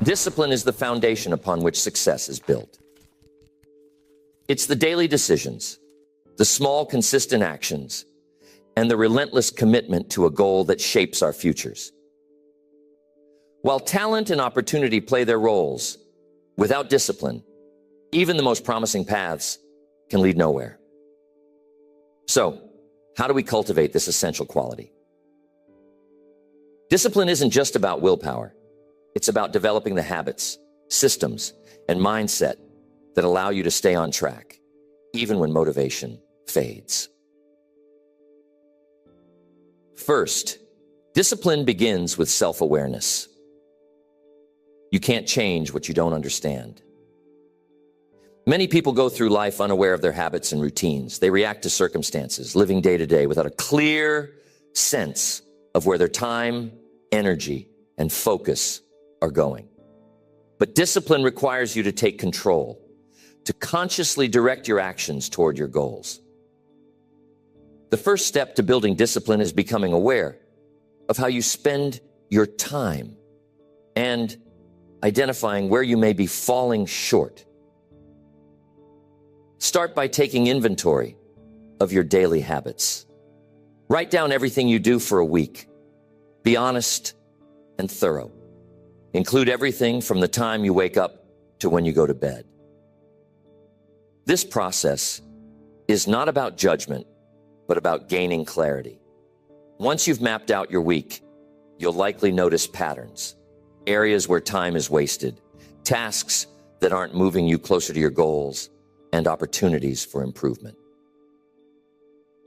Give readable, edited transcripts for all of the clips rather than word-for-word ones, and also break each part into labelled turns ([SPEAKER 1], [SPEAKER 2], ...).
[SPEAKER 1] Discipline is the foundation upon which success is built. It's the daily decisions, the small, consistent actions, and the relentless commitment to a goal that shapes our futures. While talent and opportunity play their roles, without discipline, even the most promising paths can lead nowhere. So, how do we cultivate this essential quality? Discipline isn't just about willpower. It's about developing the habits, systems, and mindset that allow you to stay on track, even when motivation fades. First, discipline begins with self-awareness. You can't change what you don't understand. Many people go through life unaware of their habits and routines. They react to circumstances, living day to day without a clear sense of where their time, energy, and focus are going. But discipline requires you to take control, to consciously direct your actions toward your goals. The first step to building discipline is becoming aware of how you spend your time and identifying where you may be falling short. Start by taking inventory of your daily habits. Write down everything you do for a week. Be honest and thorough. Include everything from the time you wake up to when you go to bed. This process is not about judgment, but about gaining clarity. Once you've mapped out your week, you'll likely notice patterns, areas where time is wasted, tasks that aren't moving you closer to your goals, and opportunities for improvement.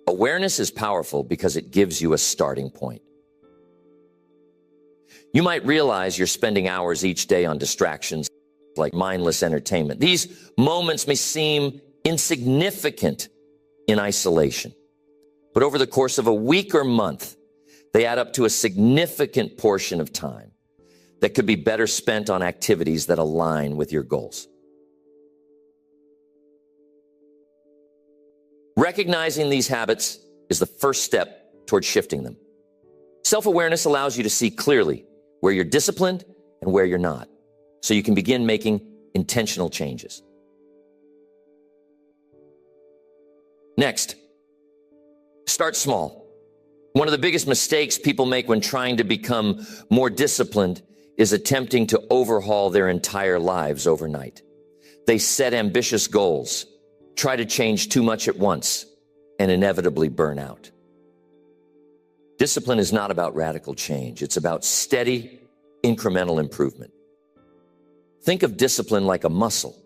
[SPEAKER 1] Awareness is powerful because it gives you a starting point. You might realize you're spending hours each day on distractions like mindless entertainment. These moments may seem insignificant in isolation, but over the course of a week or month, they add up to a significant portion of time that could be better spent on activities that align with your goals. Recognizing these habits is the first step towards shifting them. Self-awareness allows you to see clearly where you're disciplined and where you're not, so you can begin making intentional changes. Next, start small. One of the biggest mistakes people make when trying to become more disciplined is attempting to overhaul their entire lives overnight. They set ambitious goals, try to change too much at once, and inevitably burn out. Discipline is not about radical change. It's about steady, incremental improvement. Think of discipline like a muscle.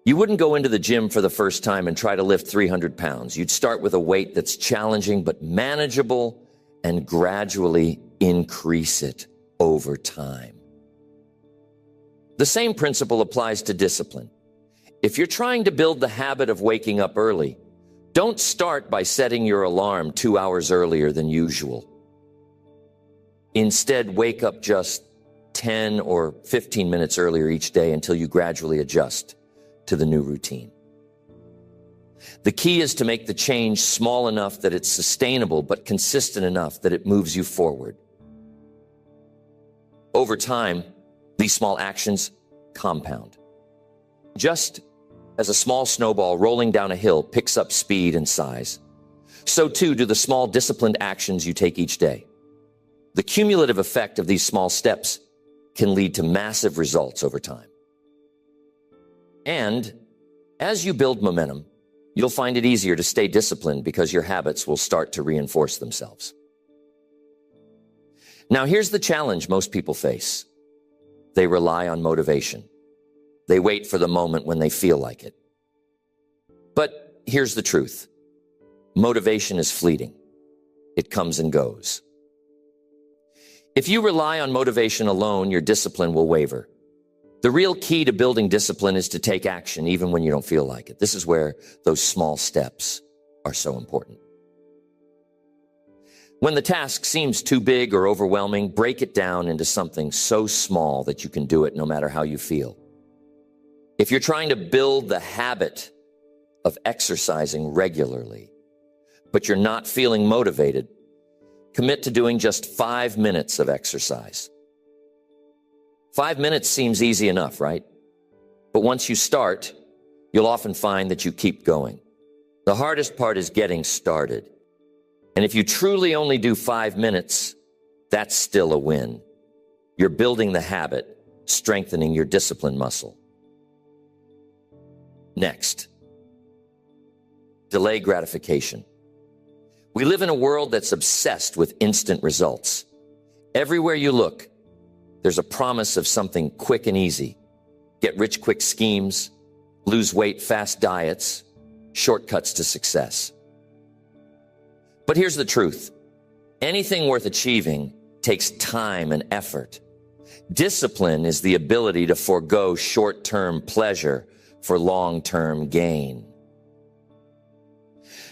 [SPEAKER 1] You wouldn't go into the gym for the first time and try to lift 300 pounds. You'd start with a weight that's challenging but manageable and gradually increase it over time. The same principle applies to discipline. If you're trying to build the habit of waking up early, don't start by setting your alarm 2 hours earlier than usual. Instead, wake up just 10 or 15 minutes earlier each day until you gradually adjust to the new routine. The key is to make the change small enough that it's sustainable, but consistent enough that it moves you forward. Over time, these small actions compound. Just as a small snowball rolling down a hill picks up speed and size, so too do the small disciplined actions you take each day. The cumulative effect of these small steps can lead to massive results over time. And as you build momentum, you'll find it easier to stay disciplined because your habits will start to reinforce themselves. Now, here's the challenge most people face. They rely on motivation. They wait for the moment when they feel like it. But here's the truth. Motivation is fleeting. It comes and goes. If you rely on motivation alone, your discipline will waver. The real key to building discipline is to take action even when you don't feel like it. This is where those small steps are so important. When the task seems too big or overwhelming, break it down into something so small that you can do it no matter how you feel. If you're trying to build the habit of exercising regularly, but you're not feeling motivated, commit to doing just 5 minutes of exercise. 5 minutes seems easy enough, right? But once you start, you'll often find that you keep going. The hardest part is getting started. And if you truly only do 5 minutes, that's still a win. You're building the habit, strengthening your discipline muscle. Next, delay gratification. We live in a world that's obsessed with instant results. Everywhere you look, there's a promise of something quick and easy. Get rich quick schemes, lose weight fast diets, shortcuts to success. But here's the truth. Anything worth achieving takes time and effort. Discipline is the ability to forego short-term pleasure for long-term gain.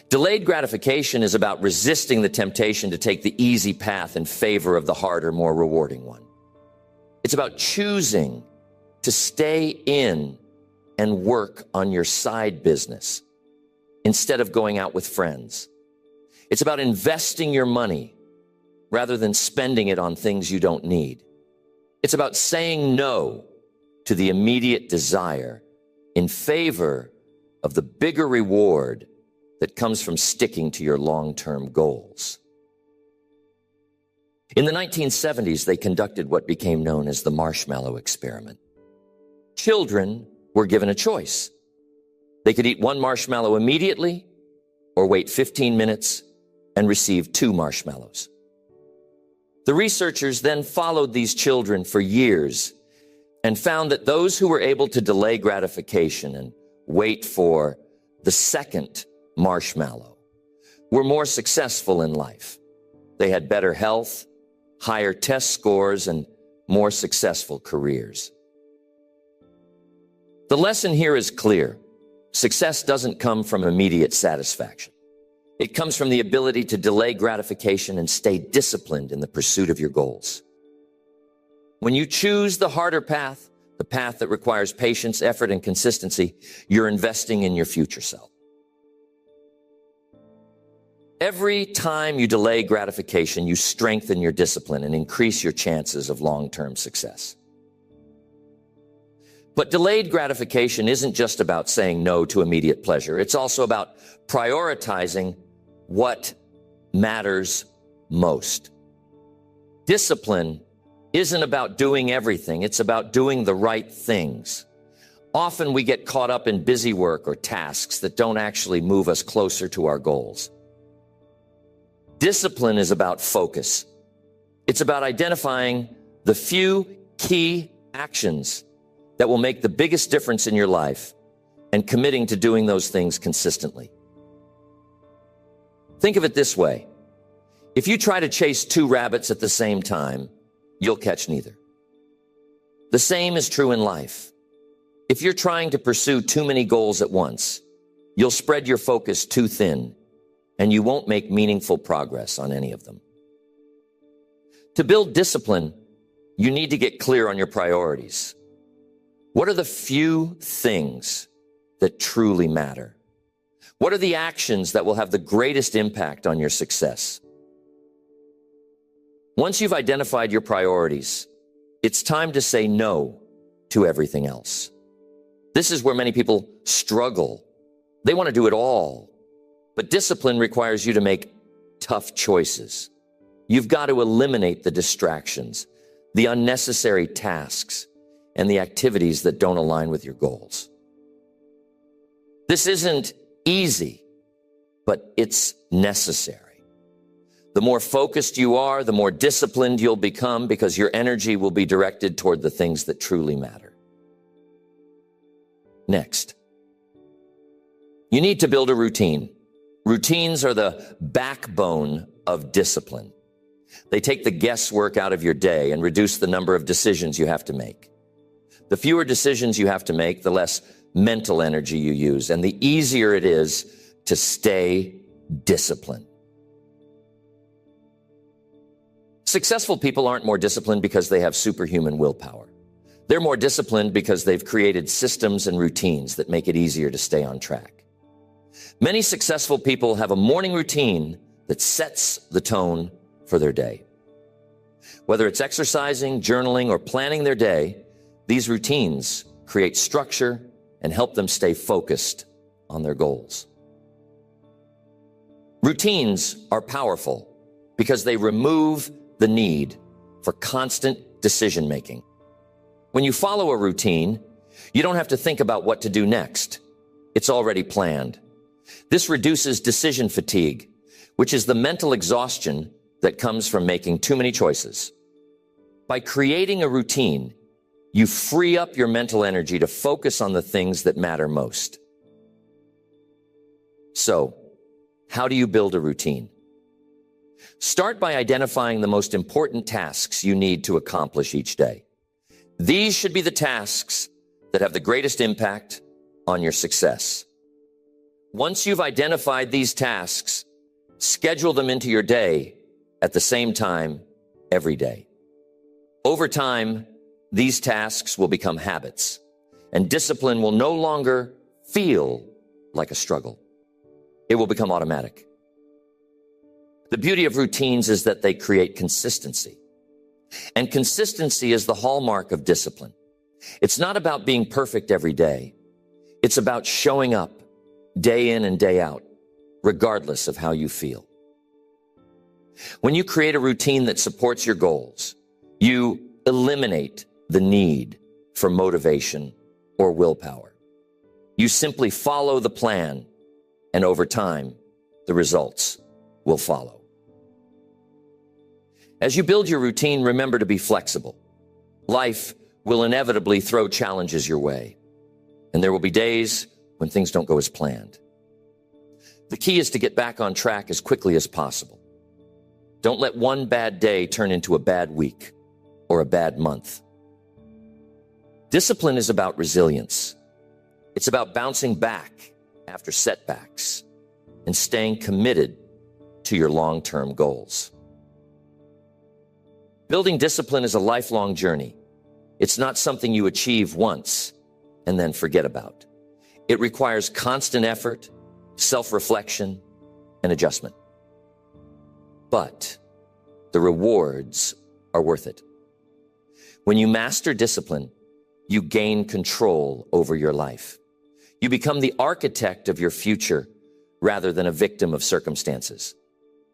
[SPEAKER 1] Delayed gratification is about resisting the temptation to take the easy path in favor of the harder, more rewarding one. It's about choosing to stay in and work on your side business instead of going out with friends. It's about investing your money rather than spending it on things you don't need. It's about saying no to the immediate desire in favor of the bigger reward that comes from sticking to your long-term goals. In the 1970s, they conducted what became known as the marshmallow experiment. Children were given a choice. They could eat one marshmallow immediately or wait 15 minutes and receive 2 marshmallows. The researchers then followed these children for years and found that those who were able to delay gratification and wait for the second marshmallow were more successful in life. They had better health, higher test scores, and more successful careers. The lesson here is clear. Success doesn't come from immediate satisfaction. It comes from the ability to delay gratification and stay disciplined in the pursuit of your goals. When you choose the harder path, the path that requires patience, effort, and consistency, you're investing in your future self. Every time you delay gratification, you strengthen your discipline and increase your chances of long-term success. But delayed gratification isn't just about saying no to immediate pleasure. It's also about prioritizing what matters most. Discipline isn't about doing everything. It's about doing the right things. Often we get caught up in busy work or tasks that don't actually move us closer to our goals. Discipline is about focus. It's about identifying the few key actions that will make the biggest difference in your life and committing to doing those things consistently. Think of it this way. If you try to chase 2 rabbits at the same time, you'll catch neither. The same is true in life. If you're trying to pursue too many goals at once, you'll spread your focus too thin, and you won't make meaningful progress on any of them. To build discipline, you need to get clear on your priorities. What are the few things that truly matter? What are the actions that will have the greatest impact on your success? Once you've identified your priorities, it's time to say no to everything else. This is where many people struggle. They want to do it all. But discipline requires you to make tough choices. You've got to eliminate the distractions, the unnecessary tasks, and the activities that don't align with your goals. This isn't easy, but it's necessary. The more focused you are, the more disciplined you'll become because your energy will be directed toward the things that truly matter. Next, you need to build a routine. Routines are the backbone of discipline. They take the guesswork out of your day and reduce the number of decisions you have to make. The fewer decisions you have to make, the less mental energy you use, and the easier it is to stay disciplined. Successful people aren't more disciplined because they have superhuman willpower. They're more disciplined because they've created systems and routines that make it easier to stay on track. Many successful people have a morning routine that sets the tone for their day. Whether it's exercising, journaling, or planning their day, these routines create structure and help them stay focused on their goals. Routines are powerful because they remove the need for constant decision-making. When you follow a routine, you don't have to think about what to do next. It's already planned. This reduces decision fatigue, which is the mental exhaustion that comes from making too many choices. By creating a routine, you free up your mental energy to focus on the things that matter most. So, how do you build a routine? Start by identifying the most important tasks you need to accomplish each day. These should be the tasks that have the greatest impact on your success. Once you've identified these tasks, schedule them into your day at the same time every day. Over time, these tasks will become habits, and discipline will no longer feel like a struggle. It will become automatic. The beauty of routines is that they create consistency. And consistency is the hallmark of discipline. It's not about being perfect every day. It's about showing up day in and day out, regardless of how you feel. When you create a routine that supports your goals, you eliminate the need for motivation or willpower. You simply follow the plan, and over time, the results will follow. As you build your routine, remember to be flexible. Life will inevitably throw challenges your way, and there will be days when things don't go as planned. The key is to get back on track as quickly as possible. Don't let one bad day turn into a bad week or a bad month. Discipline is about resilience. It's about bouncing back after setbacks and staying committed to your long-term goals. Building discipline is a lifelong journey. It's not something you achieve once and then forget about. It requires constant effort, self-reflection, and adjustment. But the rewards are worth it. When you master discipline, you gain control over your life. You become the architect of your future rather than a victim of circumstances.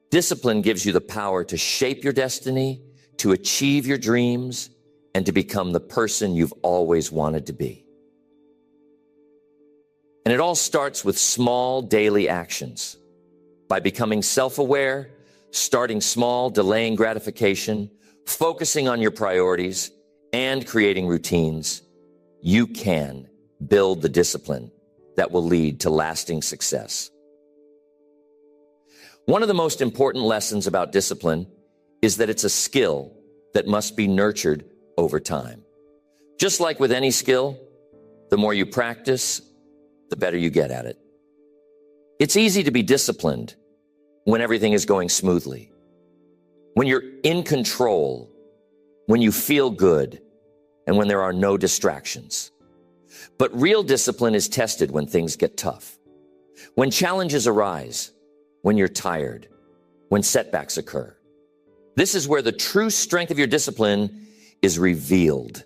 [SPEAKER 1] Discipline gives you the power to shape your destiny, to achieve your dreams, and to become the person you've always wanted to be. And it all starts with small daily actions. By becoming self-aware, starting small, delaying gratification, focusing on your priorities, and creating routines, you can build the discipline that will lead to lasting success. One of the most important lessons about discipline is that it's a skill that must be nurtured over time. Just like with any skill, the more you practice, the better you get at it. It's easy to be disciplined when everything is going smoothly, when you're in control, when you feel good, and when there are no distractions. But real discipline is tested when things get tough, when challenges arise, when you're tired, when setbacks occur. This is where the true strength of your discipline is revealed.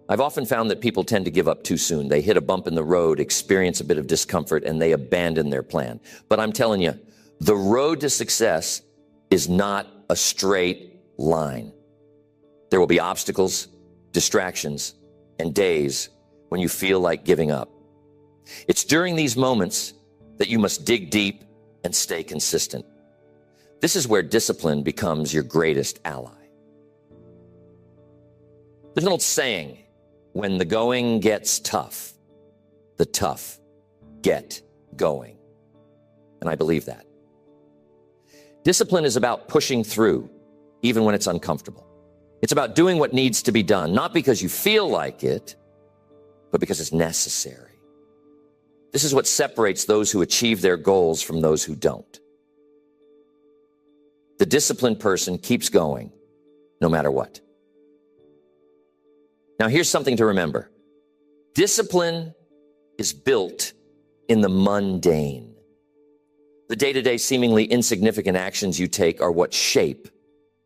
[SPEAKER 1] I've often found that people tend to give up too soon. They hit a bump in the road, experience a bit of discomfort, and they abandon their plan. But I'm telling you, the road to success is not a straight line. There will be obstacles, distractions, and days when you feel like giving up. It's during these moments that you must dig deep and stay consistent. This is where discipline becomes your greatest ally. There's an old saying, when the going gets tough, the tough get going. And I believe that. Discipline is about pushing through, even when it's uncomfortable. It's about doing what needs to be done, not because you feel like it, but because it's necessary. This is what separates those who achieve their goals from those who don't. The disciplined person keeps going, no matter what. Now, here's something to remember. Discipline is built in the mundane. The day-to-day seemingly insignificant actions you take are what shape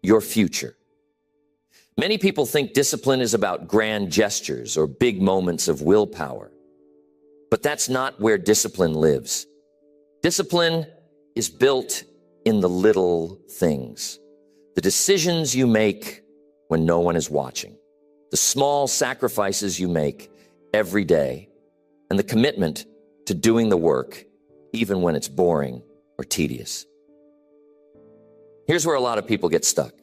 [SPEAKER 1] your future. Many people think discipline is about grand gestures or big moments of willpower. But that's not where discipline lives. Discipline is built in the little things. The decisions you make when no one is watching. The small sacrifices you make every day. And the commitment to doing the work even when it's boring or tedious. Here's where a lot of people get stuck.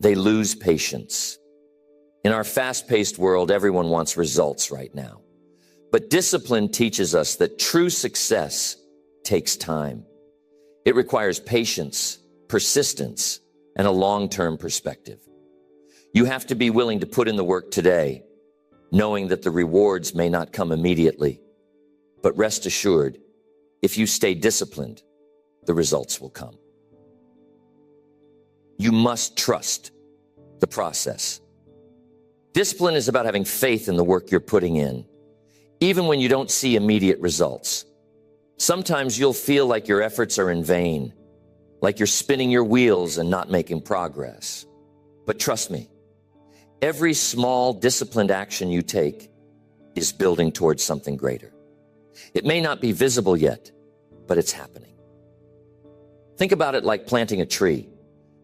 [SPEAKER 1] They lose patience. In our fast-paced world, everyone wants results right now. But discipline teaches us that true success takes time. It requires patience, persistence, and a long-term perspective. You have to be willing to put in the work today, knowing that the rewards may not come immediately. But rest assured, if you stay disciplined, the results will come. You must trust the process. Discipline is about having faith in the work you're putting in, even when you don't see immediate results. Sometimes you'll feel like your efforts are in vain, like you're spinning your wheels and not making progress. But trust me, every small disciplined action you take is building towards something greater. It may not be visible yet, but it's happening. Think about it like planting a tree.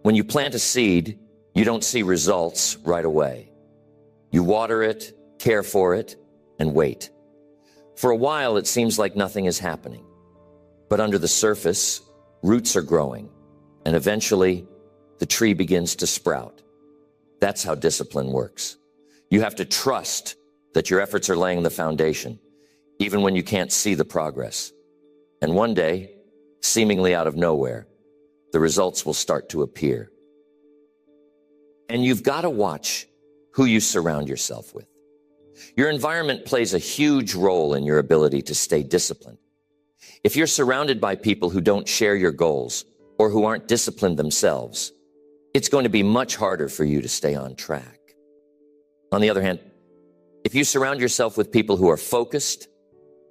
[SPEAKER 1] When you plant a seed, you don't see results right away. You water it, care for it, and wait. For a while, it seems like nothing is happening. But under the surface, roots are growing, and eventually, the tree begins to sprout. That's how discipline works. You have to trust that your efforts are laying the foundation, even when you can't see the progress. And one day, seemingly out of nowhere, the results will start to appear. And you've got to watch who you surround yourself with. Your environment plays a huge role in your ability to stay disciplined. If you're surrounded by people who don't share your goals or who aren't disciplined themselves, it's going to be much harder for you to stay on track. On the other hand, if you surround yourself with people who are focused,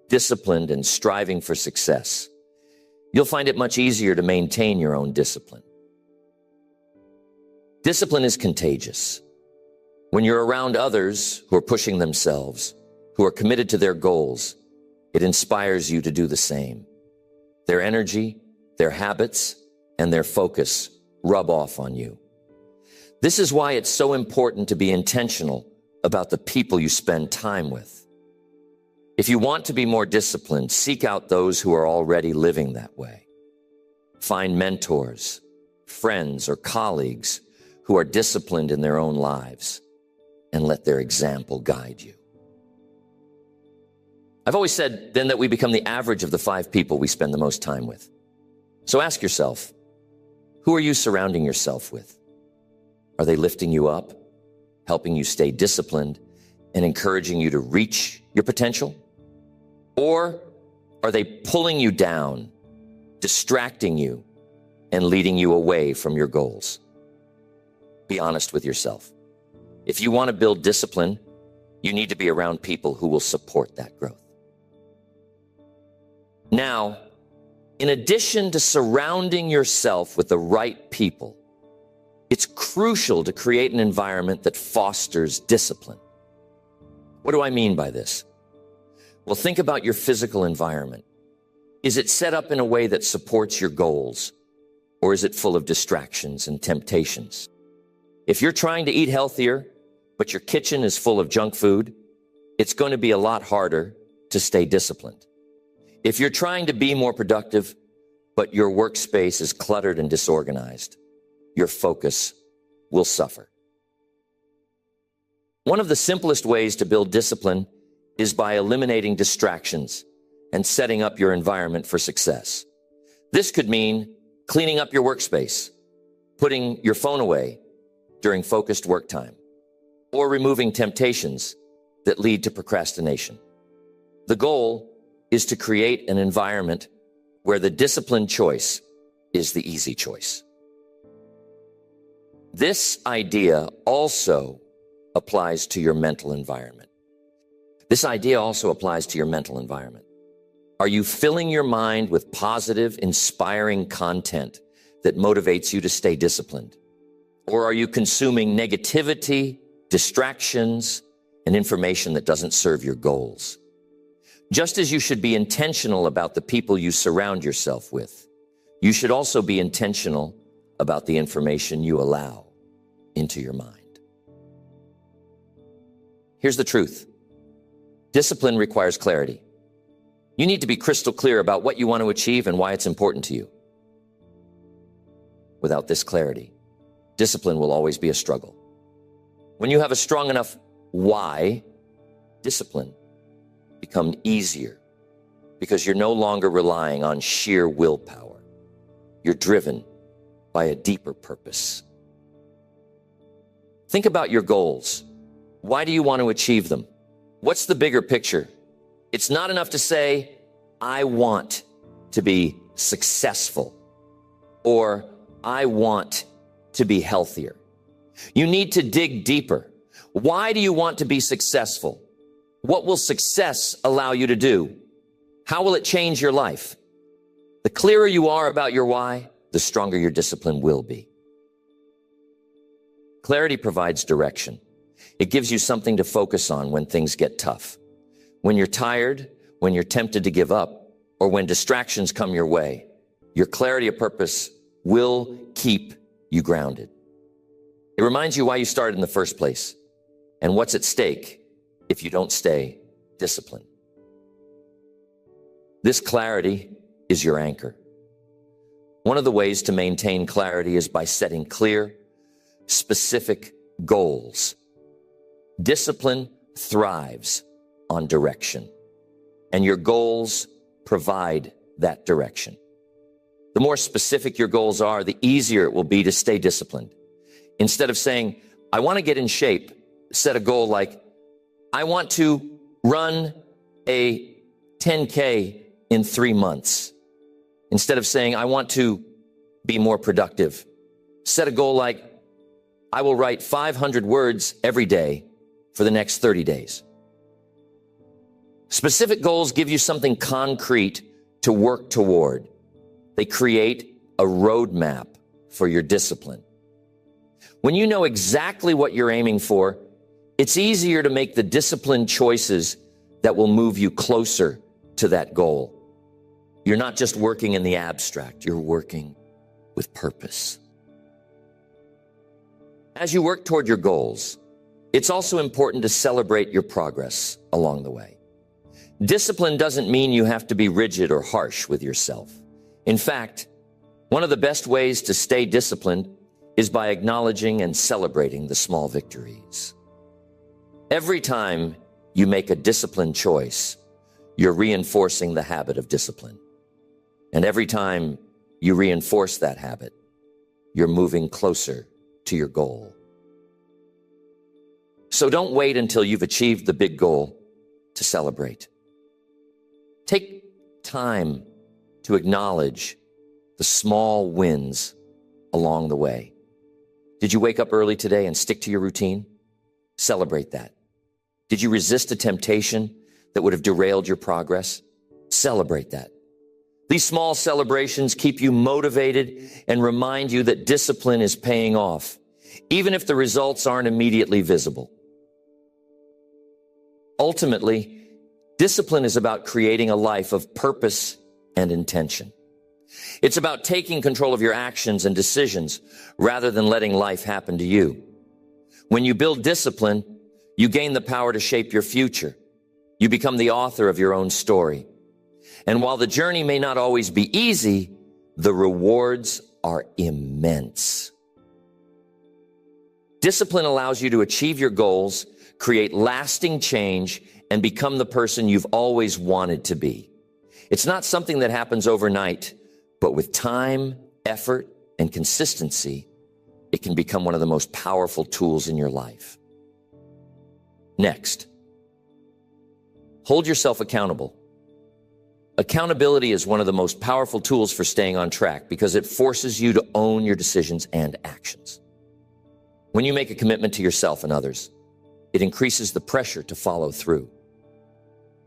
[SPEAKER 1] disciplined, and striving for success, you'll find it much easier to maintain your own discipline. Discipline is contagious. When you're around others who are pushing themselves, who are committed to their goals, it inspires you to do the same. Their energy, their habits, and their focus rub off on you. This is why it's so important to be intentional about the people you spend time with. If you want to be more disciplined, seek out those who are already living that way. Find mentors, friends, or colleagues who are disciplined in their own lives, and let their example guide you. I've always said then that we become the average of the 5 people we spend the most time with. So ask yourself, who are you surrounding yourself with? Are they lifting you up, helping you stay disciplined, and encouraging you to reach your potential? Or are they pulling you down, distracting you, and leading you away from your goals? Be honest with yourself. If you want to build discipline, you need to be around people who will support that growth. Now, in addition to surrounding yourself with the right people, it's crucial to create an environment that fosters discipline. What do I mean by this? Well, think about your physical environment. Is it set up in a way that supports your goals, or is it full of distractions and temptations? If you're trying to eat healthier, but your kitchen is full of junk food, it's going to be a lot harder to stay disciplined. If you're trying to be more productive, but your workspace is cluttered and disorganized, your focus will suffer. One of the simplest ways to build discipline is by eliminating distractions and setting up your environment for success. This could mean cleaning up your workspace, putting your phone away during focused work time, or removing temptations that lead to procrastination. The goal is to create an environment where the disciplined choice is the easy choice. This idea also applies to your mental environment. Are you filling your mind with positive, inspiring content that motivates you to stay disciplined? Or are you consuming negativity, distractions, and information that doesn't serve your goals? Just as you should be intentional about the people you surround yourself with, you should also be intentional about the information you allow into your mind. Here's the truth. Discipline requires clarity. You need to be crystal clear about what you want to achieve and why it's important to you. Without this clarity, discipline will always be a struggle. When you have a strong enough why, discipline becomes easier because you're no longer relying on sheer willpower. You're driven by a deeper purpose. Think about your goals. Why do you want to achieve them? What's the bigger picture? It's not enough to say, I want to be successful, or I want to be healthier. You need to dig deeper. Why do you want to be successful? What will success allow you to do? How will it change your life? The clearer you are about your why, the stronger your discipline will be. Clarity provides direction. It gives you something to focus on when things get tough. When you're tired, when you're tempted to give up, or when distractions come your way, your clarity of purpose will keep you grounded. It reminds you why you started in the first place and what's at stake if you don't stay disciplined. This clarity is your anchor. One of the ways to maintain clarity is by setting clear, specific goals. Discipline thrives on direction, and your goals provide that direction. The more specific your goals are, the easier it will be to stay disciplined. Instead of saying, I want to get in shape, set a goal like, I want to run a 10K in 3 months. Instead of saying, I want to be more productive, set a goal like, I will write 500 words every day for the next 30 days. Specific goals give you something concrete to work toward. They create a roadmap for your discipline. When you know exactly what you're aiming for, it's easier to make the disciplined choices that will move you closer to that goal. You're not just working in the abstract, you're working with purpose. As you work toward your goals, it's also important to celebrate your progress along the way. Discipline doesn't mean you have to be rigid or harsh with yourself. In fact, one of the best ways to stay disciplined is by acknowledging and celebrating the small victories. Every time you make a disciplined choice, you're reinforcing the habit of discipline. And every time you reinforce that habit, you're moving closer to your goal. So don't wait until you've achieved the big goal to celebrate. Take time to acknowledge the small wins along the way. Did you wake up early today and stick to your routine? Celebrate that. Did you resist a temptation that would have derailed your progress? Celebrate that. These small celebrations keep you motivated and remind you that discipline is paying off, even if the results aren't immediately visible. Ultimately, discipline is about creating a life of purpose and intention. It's about taking control of your actions and decisions rather than letting life happen to you. When you build discipline, you gain the power to shape your future. You become the author of your own story. And while the journey may not always be easy, the rewards are immense. Discipline allows you to achieve your goals, create lasting change, and become the person you've always wanted to be. It's not something that happens overnight, but with time, effort, and consistency, it can become one of the most powerful tools in your life. Next, hold yourself accountable. Accountability is one of the most powerful tools for staying on track because it forces you to own your decisions and actions. When you make a commitment to yourself and others, it increases the pressure to follow through.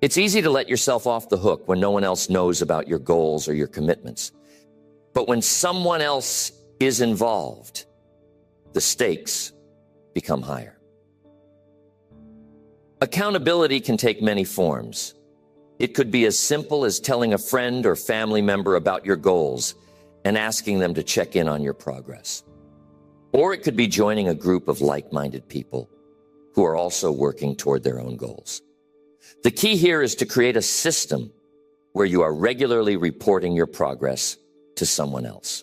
[SPEAKER 1] It's easy to let yourself off the hook when no one else knows about your goals or your commitments. But when someone else is involved, the stakes become higher. Accountability can take many forms. It could be as simple as telling a friend or family member about your goals and asking them to check in on your progress. Or it could be joining a group of like-minded people who are also working toward their own goals. The key here is to create a system where you are regularly reporting your progress to someone else.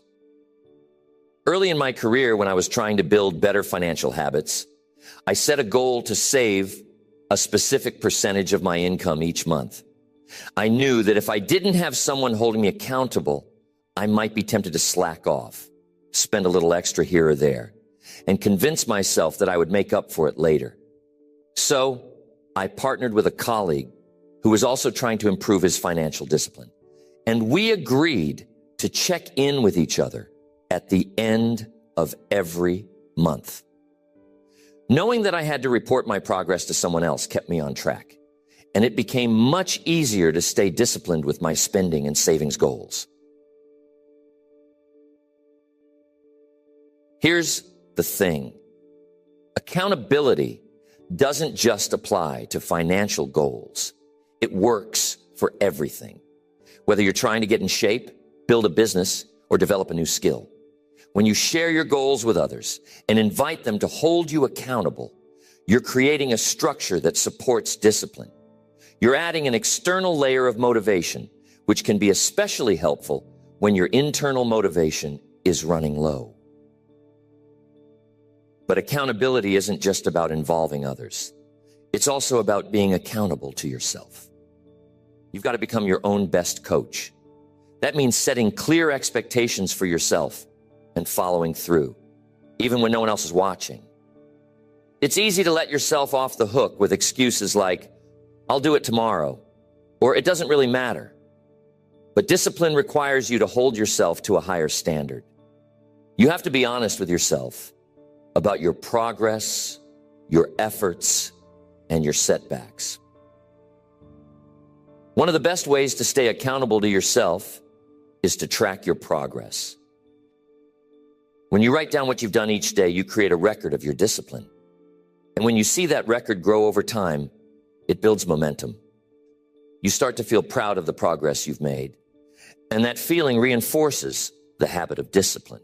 [SPEAKER 1] Early in my career, when I was trying to build better financial habits, I set a goal to save a specific percentage of my income each month. I knew that if I didn't have someone holding me accountable, I might be tempted to slack off, spend a little extra here or there, and convince myself that I would make up for it later. So I partnered with a colleague who was also trying to improve his financial discipline. And we agreed to check in with each other at the end of every month. Knowing that I had to report my progress to someone else kept me on track, and it became much easier to stay disciplined with my spending and savings goals. Here's the thing. Accountability doesn't just apply to financial goals. It works for everything. Whether you're trying to get in shape, build a business, or develop a new skill. When you share your goals with others and invite them to hold you accountable, you're creating a structure that supports discipline. You're adding an external layer of motivation, which can be especially helpful when your internal motivation is running low. But accountability isn't just about involving others. It's also about being accountable to yourself. You've got to become your own best coach. That means setting clear expectations for yourself and following through, even when no one else is watching. It's easy to let yourself off the hook with excuses like, I'll do it tomorrow, or it doesn't really matter. But discipline requires you to hold yourself to a higher standard. You have to be honest with yourself about your progress, your efforts, and your setbacks. One of the best ways to stay accountable to yourself is to track your progress. When you write down what you've done each day, you create a record of your discipline. And when you see that record grow over time, it builds momentum. You start to feel proud of the progress you've made. And that feeling reinforces the habit of discipline.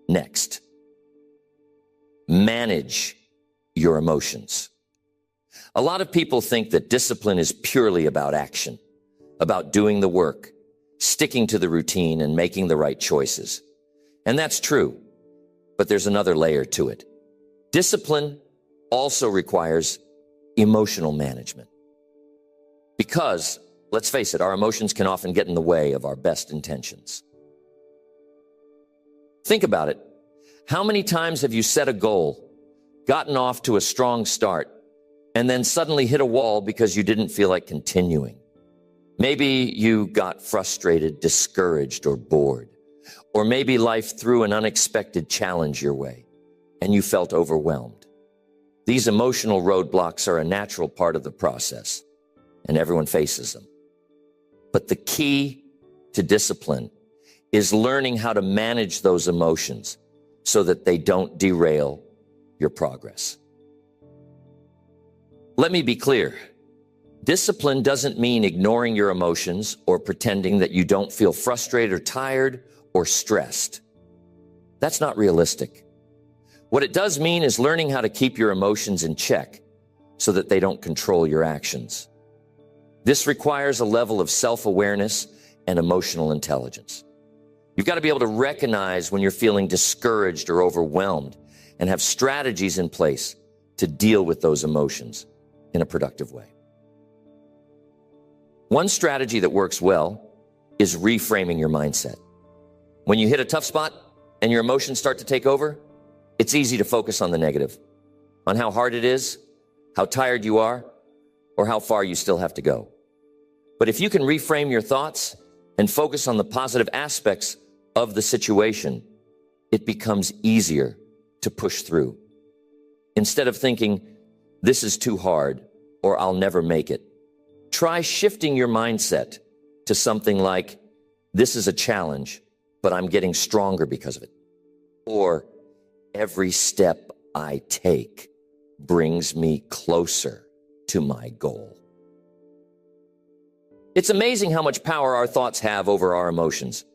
[SPEAKER 1] Next, manage your emotions. A lot of people think that discipline is purely about action, about doing the work, sticking to the routine, and making the right choices. And that's true, but there's another layer to it. Discipline also requires emotional management. Because, let's face it, our emotions can often get in the way of our best intentions. Think about it. How many times have you set a goal, gotten off to a strong start, and then suddenly hit a wall because you didn't feel like continuing? Maybe you got frustrated, discouraged, or bored. Or maybe life threw an unexpected challenge your way, and you felt overwhelmed. These emotional roadblocks are a natural part of the process, and everyone faces them. But the key to discipline is learning how to manage those emotions so that they don't derail your progress. Let me be clear. Discipline doesn't mean ignoring your emotions or pretending that you don't feel frustrated or tired or stressed. That's not realistic. What it does mean is learning how to keep your emotions in check so that they don't control your actions. This requires a level of self-awareness and emotional intelligence. You've got to be able to recognize when you're feeling discouraged or overwhelmed and have strategies in place to deal with those emotions in a productive way. One strategy that works well is reframing your mindset. When you hit a tough spot and your emotions start to take over, it's easy to focus on the negative, on how hard it is, how tired you are, or how far you still have to go. But if you can reframe your thoughts and focus on the positive aspects of the situation, it becomes easier to push through. Instead of thinking, this is too hard, or I'll never make it, try shifting your mindset to something like, this is a challenge, but I'm getting stronger because of it. or every step I take brings me closer to my goal. It's amazing how much power our thoughts have over our emotions.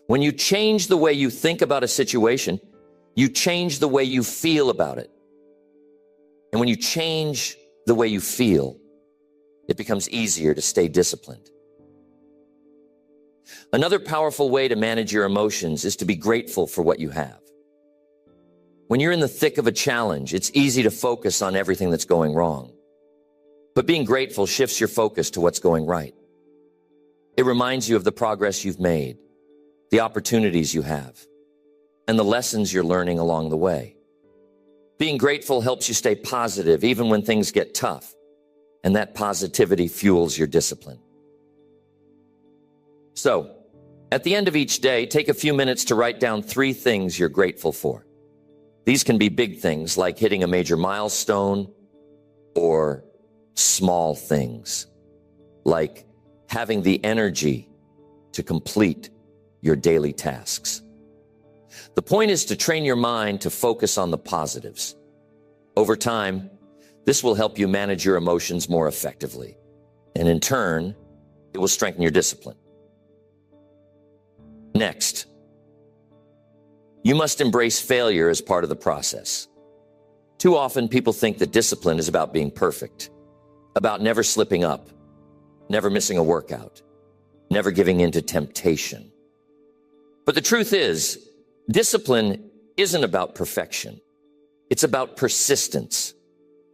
[SPEAKER 1] When you change the way you think about a situation, you change the way you feel about it. And when you change the way you feel, it becomes easier to stay disciplined. Another powerful way to manage your emotions is to be grateful for what you have. When you're in the thick of a challenge, it's easy to focus on everything that's going wrong. But being grateful shifts your focus to what's going right. It reminds you of the progress you've made, the opportunities you have, and the lessons you're learning along the way. Being grateful helps you stay positive even when things get tough, and that positivity fuels your discipline. So, at the end of each day, take a few minutes to write down 3 things you're grateful for. These can be big things like hitting a major milestone, or small things like having the energy to complete your daily tasks. The point is to train your mind to focus on the positives. Over time, this will help you manage your emotions more effectively, and in turn, it will strengthen your discipline. Next, you must embrace failure as part of the process. Too often, people think that discipline is about being perfect, about never slipping up, never missing a workout, never giving in to temptation. But the truth is, discipline isn't about perfection. It's about persistence.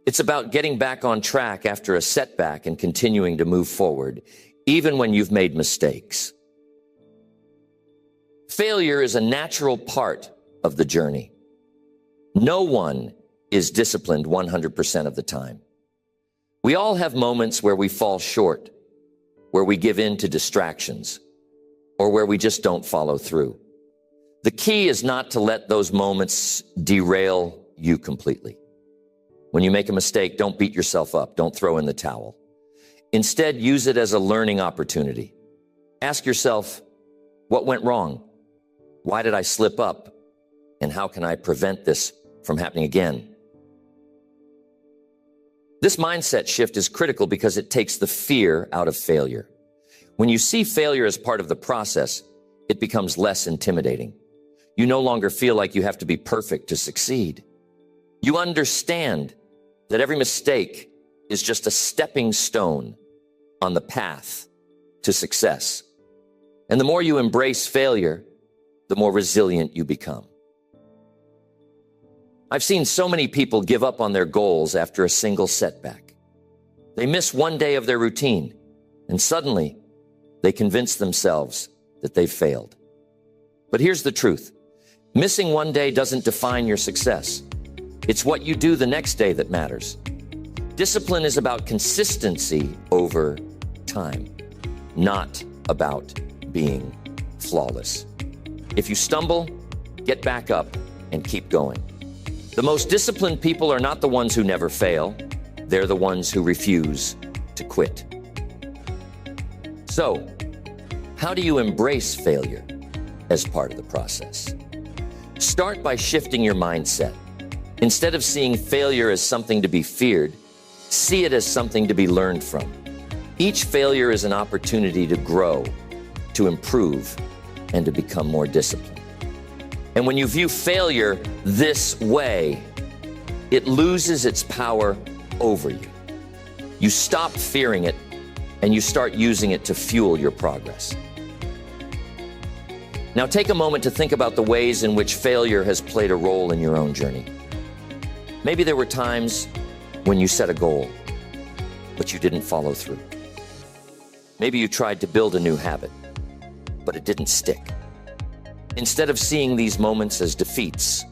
[SPEAKER 1] It's about getting back on track after a setback and continuing to move forward, even when you've made mistakes. Failure is a natural part of the journey. No one is disciplined 100% of the time. We all have moments where we fall short, where we give in to distractions, or where we just don't follow through. The key is not to let those moments derail you completely. When you make a mistake, don't beat yourself up. Don't throw in the towel. Instead, use it as a learning opportunity. Ask yourself, what went wrong? Why did I slip up? And how can I prevent this from happening again? This mindset shift is critical because it takes the fear out of failure. When you see failure as part of the process, it becomes less intimidating. You no longer feel like you have to be perfect to succeed. You understand that every mistake is just a stepping stone on the path to success. And the more you embrace failure, the more resilient you become. I've seen so many people give up on their goals after a single setback. They miss one day of their routine, and suddenly they convince themselves that they've failed. But here's the truth. Missing one day doesn't define your success. It's what you do the next day that matters. Discipline is about consistency over time, not about being flawless. If you stumble, get back up and keep going. The most disciplined people are not the ones who never fail. They're the ones who refuse to quit. So, how do you embrace failure as part of the process? Start by shifting your mindset. Instead of seeing failure as something to be feared, see it as something to be learned from. Each failure is an opportunity to grow, to improve, and to become more disciplined. And when you view failure this way, it loses its power over you. You stop fearing it, and you start using it to fuel your progress. Now take a moment to think about the ways in which failure has played a role in your own journey. Maybe there were times when you set a goal, but you didn't follow through. Maybe you tried to build a new habit, but it didn't stick. Instead of seeing these moments as defeats,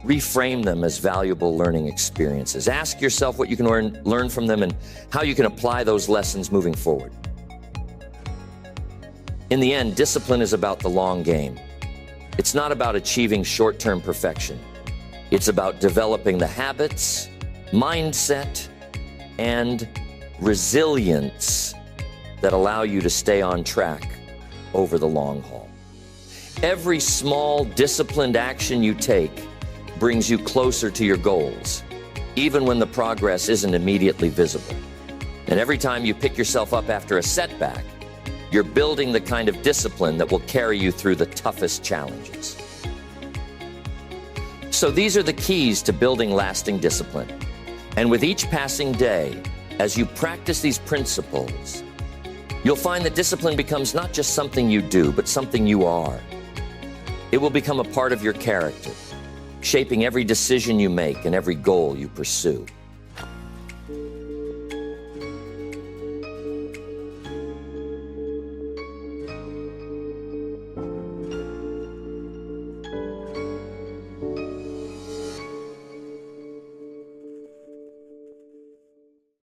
[SPEAKER 1] reframe them as valuable learning experiences. Ask yourself what you can learn from them and how you can apply those lessons moving forward. In the end, discipline is about the long game. It's not about achieving short-term perfection. It's about developing the habits, mindset, and resilience that allow you to stay on track over the long haul. Every small, disciplined action you take brings you closer to your goals, even when the progress isn't immediately visible. And every time you pick yourself up after a setback, you're building the kind of discipline that will carry you through the toughest challenges. So these are the keys to building lasting discipline. And with each passing day, as you practice these principles, you'll find that discipline becomes not just something you do, but something you are. It will become a part of your character, shaping every decision you make and every goal you pursue.